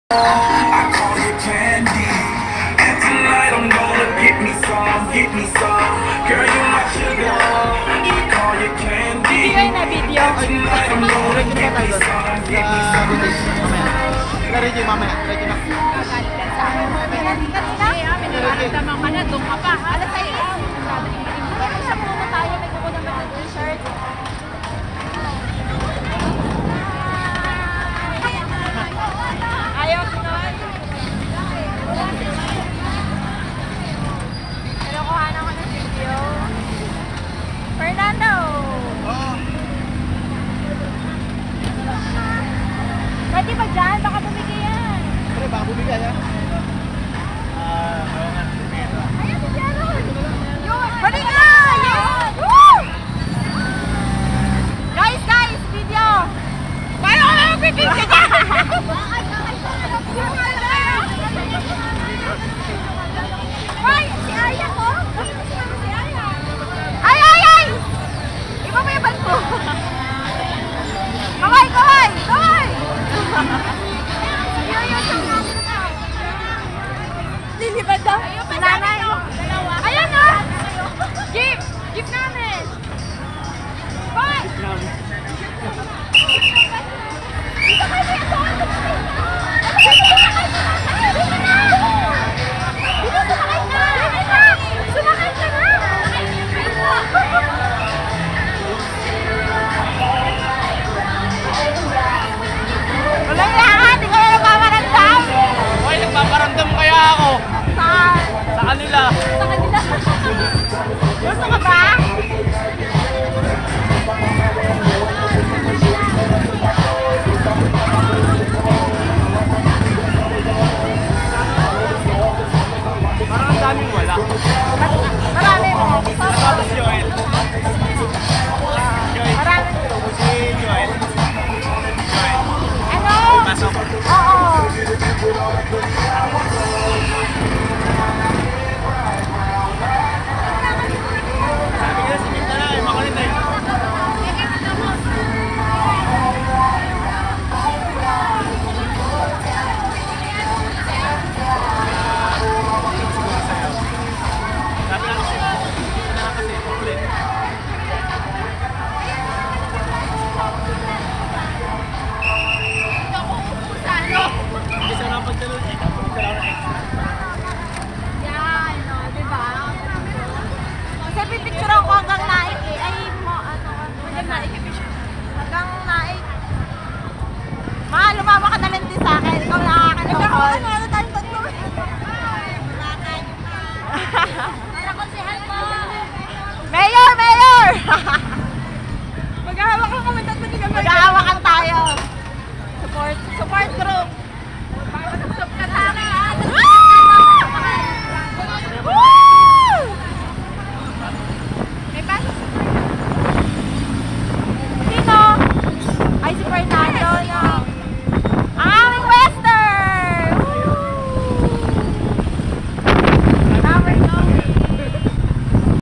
I call you candy, and tonight I'm gonna get me some. Girl, you're my sugar. I call you candy, and tonight I'm gonna get me some. Reggie mamaya. Reggie na. Kanina, doon ka pa. Alas 6. Sabi, sa puno tayo, may kukunan ka ng t-shirt.